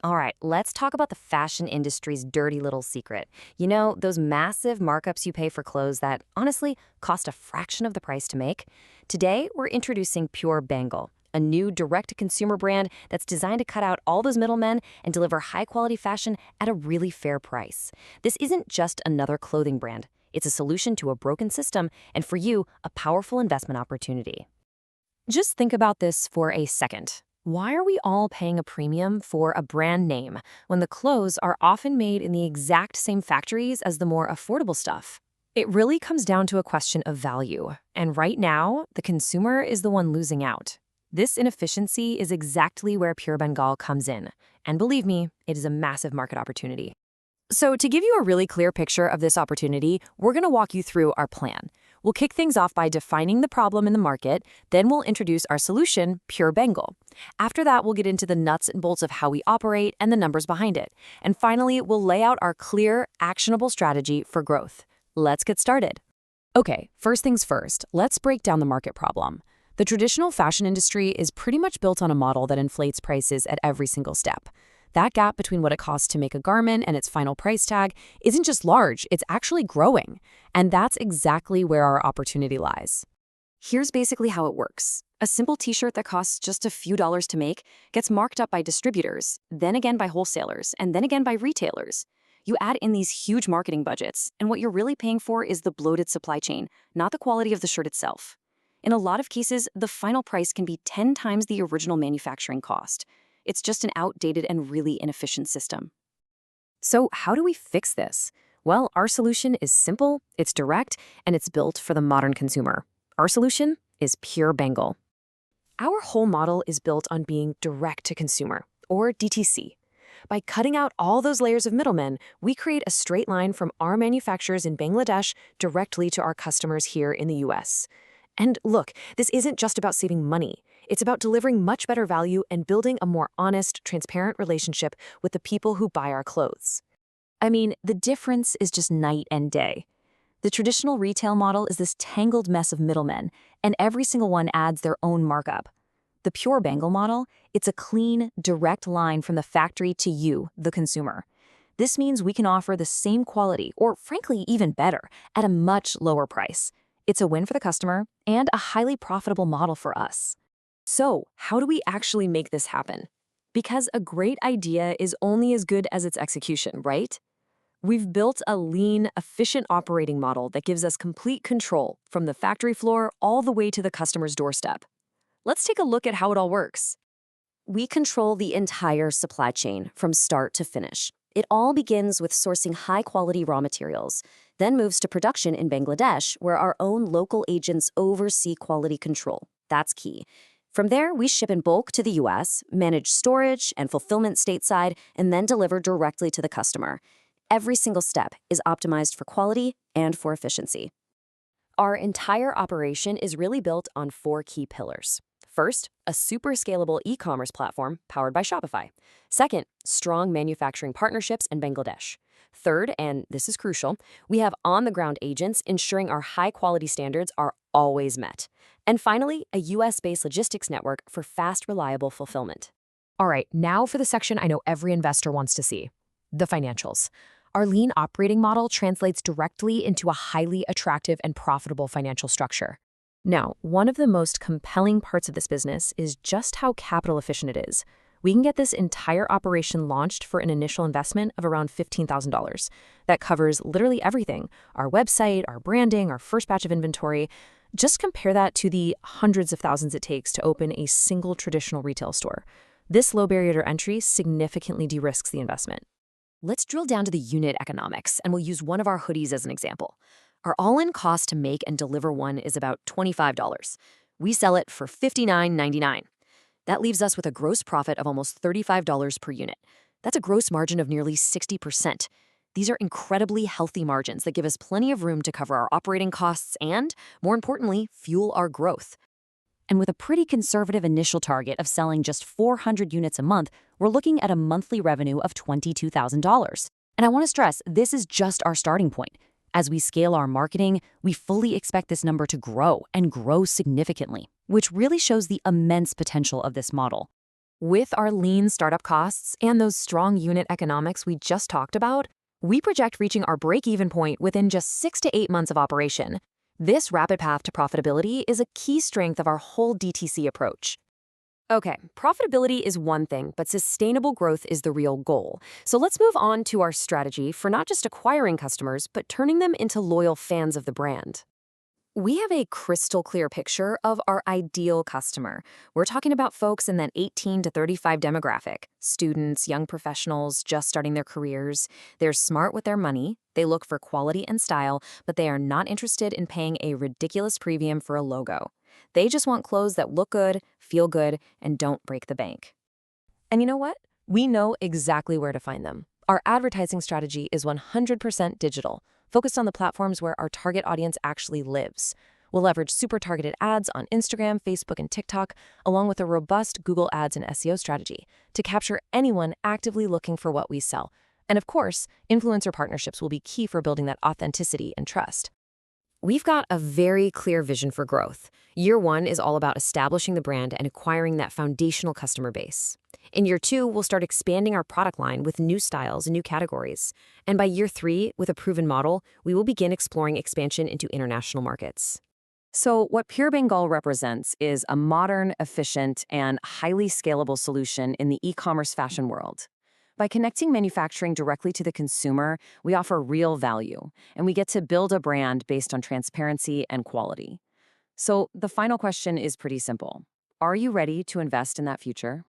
All right, let's talk about the fashion industry's dirty little secret. You know, those massive markups you pay for clothes that, honestly, cost a fraction of the price to make? Today, we're introducing Pure Bengal, a new direct-to-consumer brand that's designed to cut out all those middlemen and deliver high-quality fashion at a really fair price. This isn't just another clothing brand. It's a solution to a broken system, and for you, a powerful investment opportunity. Just think about this for a second. Why are we all paying a premium for a brand name when the clothes are often made in the exact same factories as the more affordable stuff? It really comes down to a question of value, and right now, the consumer is the one losing out. This inefficiency is exactly where Pure Bengal comes in, and believe me, it is a massive market opportunity. So to give you a really clear picture of this opportunity, we're going to walk you through our plan. We'll kick things off by defining the problem in the market, then we'll introduce our solution, Pure Bengal. After that, we'll get into the nuts and bolts of how we operate and the numbers behind it. And finally, we'll lay out our clear, actionable strategy for growth. Let's get started. Okay, first things first, let's break down the market problem. The traditional fashion industry is pretty much built on a model that inflates prices at every single step. That gap between what it costs to make a garment and its final price tag isn't just large, it's actually growing. And that's exactly where our opportunity lies. Here's basically how it works. A simple t-shirt that costs just a few dollars to make gets marked up by distributors, then again by wholesalers, and then again by retailers. You add in these huge marketing budgets, and what you're really paying for is the bloated supply chain, not the quality of the shirt itself. In a lot of cases, the final price can be 10 times the original manufacturing cost. It's just an outdated and really inefficient system. So how do we fix this? Well, our solution is simple, it's direct, and it's built for the modern consumer. Our solution is Pure Bengal. Our whole model is built on being direct to consumer, or DTC. By cutting out all those layers of middlemen, we create a straight line from our manufacturers in Bangladesh directly to our customers here in the US. And look, this isn't just about saving money. It's about delivering much better value and building a more honest, transparent relationship with the people who buy our clothes. I mean, the difference is just night and day. The traditional retail model is this tangled mess of middlemen, and every single one adds their own markup. The Pure Bengal model, it's a clean, direct line from the factory to you, the consumer. This means we can offer the same quality, or frankly, even better, at a much lower price. It's a win for the customer and a highly profitable model for us. So, how do we actually make this happen? Because a great idea is only as good as its execution, right? We've built a lean, efficient operating model that gives us complete control from the factory floor all the way to the customer's doorstep. Let's take a look at how it all works. We control the entire supply chain from start to finish. It all begins with sourcing high-quality raw materials, then moves to production in Bangladesh, where our own local agents oversee quality control. That's key. From there, we ship in bulk to the US, manage storage and fulfillment stateside, and then deliver directly to the customer. Every single step is optimized for quality and for efficiency. Our entire operation is really built on 4 key pillars. First, a super scalable e-commerce platform powered by Shopify. Second, strong manufacturing partnerships in Bangladesh. Third, and this is crucial, we have on-the-ground agents ensuring our high-quality standards are always met. And finally, a US-based logistics network for fast, reliable fulfillment. All right, now for the section I know every investor wants to see, the financials. Our lean operating model translates directly into a highly attractive and profitable financial structure. Now, one of the most compelling parts of this business is just how capital efficient it is. We can get this entire operation launched for an initial investment of around $15,000. That covers literally everything: our website, our branding, our first batch of inventory. Just compare that to the hundreds of thousands it takes to open a single traditional retail store. This low barrier to entry significantly de-risks the investment. Let's drill down to the unit economics, and we'll use one of our hoodies as an example. Our all-in cost to make and deliver one is about $25. We sell it for $59.99. That leaves us with a gross profit of almost $35 per unit. That's a gross margin of nearly 60%. These are incredibly healthy margins that give us plenty of room to cover our operating costs and, more importantly, fuel our growth. And with a pretty conservative initial target of selling just 400 units a month, we're looking at a monthly revenue of $22,000. And I want to stress, this is just our starting point. As we scale our marketing, we fully expect this number to grow and grow significantly, which really shows the immense potential of this model. With our lean startup costs and those strong unit economics we just talked about, we project reaching our break-even point within just 6 to 8 months of operation. This rapid path to profitability is a key strength of our whole DTC approach. Okay, profitability is one thing, but sustainable growth is the real goal. So let's move on to our strategy for not just acquiring customers, but turning them into loyal fans of the brand. We have a crystal clear picture of our ideal customer. We're talking about folks in that 18 to 35 demographic, students, young professionals just starting their careers. They're smart with their money, they look for quality and style, but they are not interested in paying a ridiculous premium for a logo. They just want clothes that look good, feel good, and don't break the bank. And you know what? We know exactly where to find them. Our advertising strategy is 100% digital, focused on the platforms where our target audience actually lives. We'll leverage super targeted ads on Instagram, Facebook, and TikTok, along with a robust Google Ads and SEO strategy to capture anyone actively looking for what we sell. And of course, influencer partnerships will be key for building that authenticity and trust. We've got a very clear vision for growth. Year one is all about establishing the brand and acquiring that foundational customer base. In year two, we'll start expanding our product line with new styles and new categories. And by year three, with a proven model, we will begin exploring expansion into international markets. So what Pure Bengal represents is a modern, efficient, and highly scalable solution in the e-commerce fashion world. By connecting manufacturing directly to the consumer, we offer real value, and we get to build a brand based on transparency and quality. So the final question is pretty simple. Are you ready to invest in that future?